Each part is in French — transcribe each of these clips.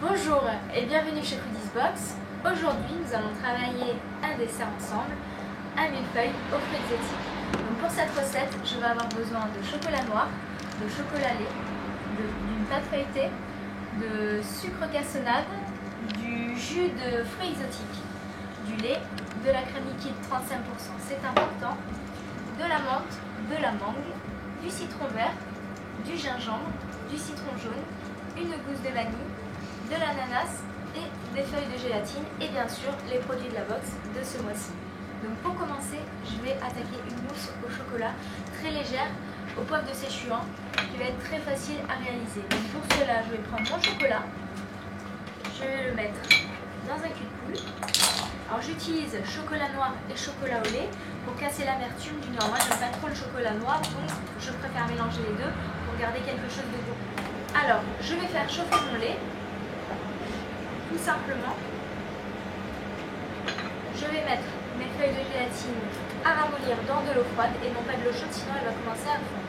Bonjour et bienvenue chez Foodies Box. Aujourd'hui, nous allons travailler un dessert ensemble, un millefeuille aux fruits exotiques. Donc pour cette recette, je vais avoir besoin de chocolat noir, de chocolat lait, d'une pâte feuilletée, de sucre cassonade, du jus de fruits exotiques, du lait, de la crème liquide 35%, c'est important, de la menthe, de la mangue, du citron vert, du gingembre, du citron jaune, une gousse de vanille, de l'ananas et des feuilles de gélatine et bien sûr les produits de la box de ce mois-ci. Donc pour commencer, je vais attaquer une mousse au chocolat très légère au poivre de séchuant qui va être très facile à réaliser. Donc pour cela, je vais prendre mon chocolat, je vais le mettre dans un cul de poule. Alors j'utilise chocolat noir et chocolat au lait pour casser l'amertume du noir. Moi j'aime pas trop le chocolat noir, donc je préfère mélanger les deux pour garder quelque chose de goût. Alors je vais faire chauffer mon lait, tout simplement. Je vais mettre mes feuilles de gélatine à ramollir dans de l'eau froide et non pas de l'eau chaude, sinon elle va commencer à fondre.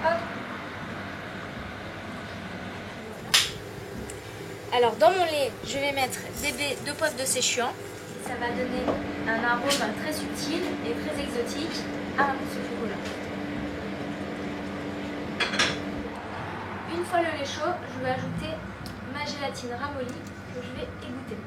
Hop. Alors dans mon lait, je vais mettre des baies de poivre de séchuant. Ça va donner un arôme très subtil et très exotique à la mousse au chocolat. Une fois le lait chaud, je vais ajouter ma gélatine ramollie que je vais égoutter.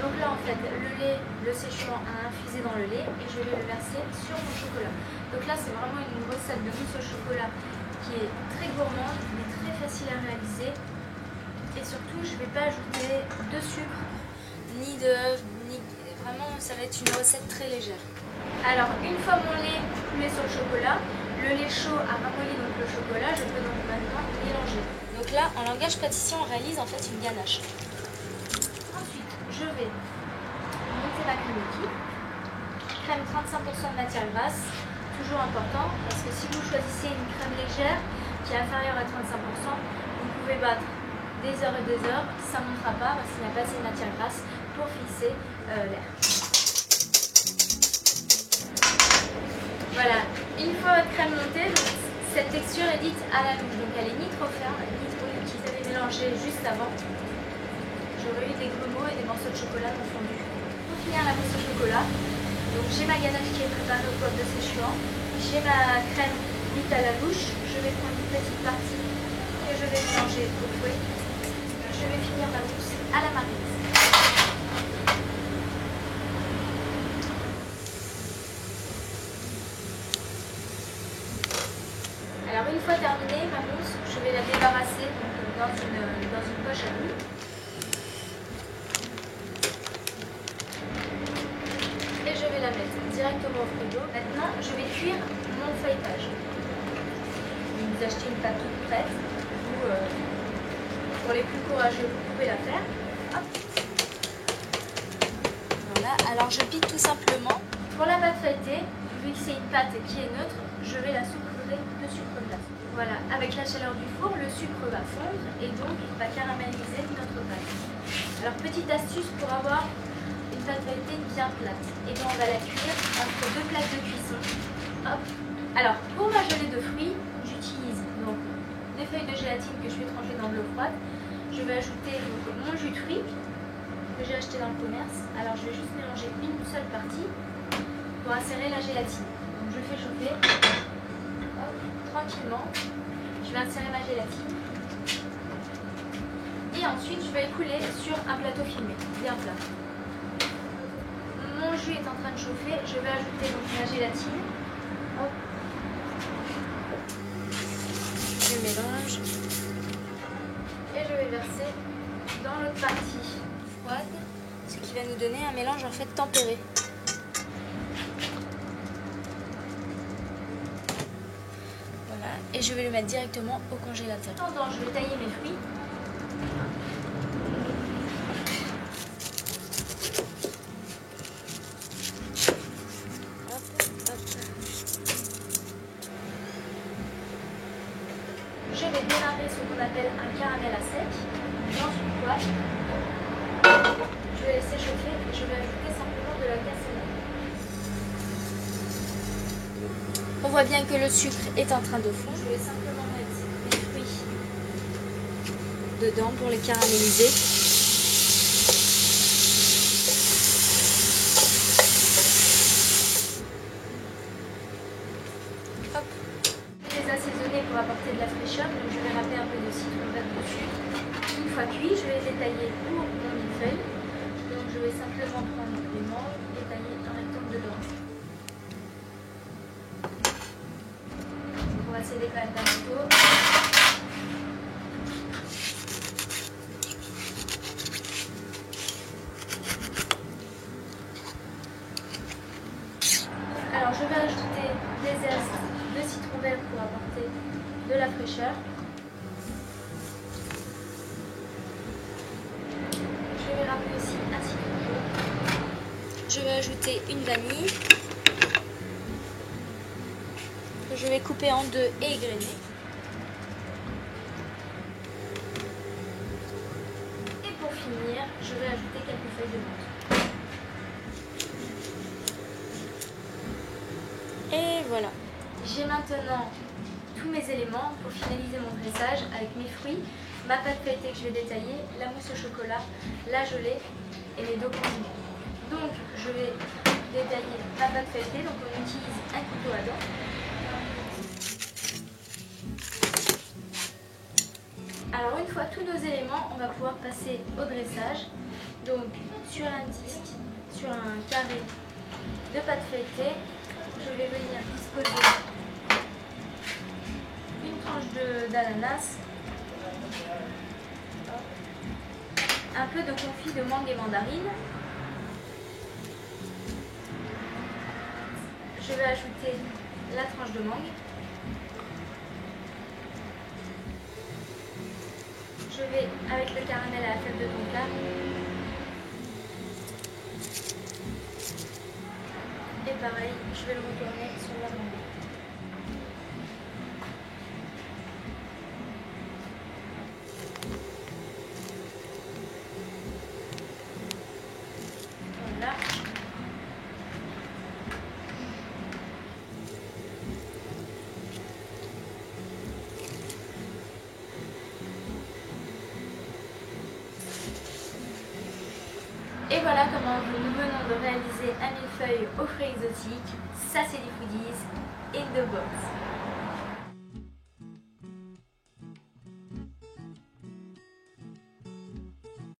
Donc là en fait le lait, le séchant a infusé dans le lait et je vais le verser sur mon chocolat. Donc là c'est vraiment une recette de mousse au chocolat qui est très gourmande mais très facile à réaliser. Et surtout je ne vais pas ajouter de sucre ni d'œufs, vraiment ça va être une recette très légère. Alors une fois mon lait coulé sur le chocolat, le lait chaud a ramolli donc le chocolat, je peux donc maintenant mélanger. Donc là en langage pâtissier on réalise en fait une ganache. Ensuite je vais monter ma crème liquide, crème 35% de matière grasse, toujours important parce que si vous choisissez une crème légère qui est inférieure à 35%, vous pouvez battre des heures et des heures, ça ne montera pas parce qu'il n'y a pas assez de matière grasse pour fixer l'air. Voilà, une fois votre crème montée, donc, cette texture est dite à la louche, donc elle est ni trop ferme, ni trop liquide. Vous avez mélangé juste avant, j'aurais eu des grumeaux et des morceaux de chocolat non fondus. Pour finir la mousse au chocolat, donc j'ai ma ganache qui est préparée au poivre de séchuant, j'ai ma crème dite à la louche, je vais prendre une petite partie que je vais mélanger au fouet. Je vais finir ma mousse à la maryse. Alors une fois terminée ma mousse, je vais la débarrasser dans une poche à bout. Et je vais la mettre directement au frigo. Maintenant, je vais cuire mon feuilletage. Vous achetez une pâte toute prête ou pour les plus courageux, vous pouvez la faire. Hop. Voilà, alors je pique tout simplement. Pour la pâte feuilletée, vu que c'est une pâte qui est neutre, je vais la saupoudrer de sucre glace. Voilà, avec la chaleur du four, le sucre va fondre et donc va caraméliser notre pâte. Alors petite astuce pour avoir une pâte feuilletée bien plate. Et bien on va la cuire entre deux plaques de cuisson. Hop. Alors pour ma gelée de fruits, j'utilise donc des feuilles de gélatine que je vais trancher dans de l'eau froide. Je vais ajouter donc, mon jus de fruits que j'ai acheté dans le commerce. Alors je vais juste mélanger une seule partie pour insérer la gélatine. Donc je fais chauffer. Hop, tranquillement. Je vais insérer ma gélatine. Et ensuite je vais écouler sur un plateau filmé, bien plat. Mon jus est en train de chauffer, je vais ajouter donc ma gélatine. Hop. Je mélange. Et je vais verser dans l'autre partie froide, ce qui va nous donner un mélange en fait tempéré. Voilà, et je vais le mettre directement au congélateur. En attendant, je vais tailler mes fruits. Je vais démarrer ce qu'on appelle un caramel à sec dans une poêle. Je vais laisser chauffer et je vais ajouter simplement de la cassonade. Pour voit bien que le sucre est en train de fondre. Je vais simplement mettre les fruits dedans pour les caraméliser. Hop. Je vais les assaisonner pour apporter de la fraîcheur, donc je vais râper un peu de citron vert dessus. Une fois cuit, je vais les détailler pour mon millefeuille. Donc je vais simplement prendre les mangues et tailler un rectangle dedans. On va céder quand même d'un couteau. Alors je vais ajouter des zestes de citron vert pour apporter de la fraîcheur. Je vais râper aussi un citron jaune. Je vais ajouter une vanille. Que je vais couper en deux et égrener. Et pour finir, je vais ajouter quelques feuilles de menthe. Et voilà. J'ai maintenant tous mes éléments pour finaliser mon dressage avec mes fruits, ma pâte feuilletée que je vais détailler, la mousse au chocolat, la gelée et les deux condiments. Donc je vais détailler ma pâte feuilletée, donc on utilise un couteau à dents. Alors une fois tous nos éléments, on va pouvoir passer au dressage. Donc sur un disque, sur un carré de pâte feuilletée, je vais venir disposer une tranche d'ananas, un peu de confit de mangue et mandarine. Je vais ajouter la tranche de mangue. Je vais, avec le caramel à la fève de tonka, et pareil, je vais le retourner sur la mangue. Voilà. Et voilà comment nous venons de réaliser un millefeuille aux fruits exotiques. Ça c'est des foodies in the box.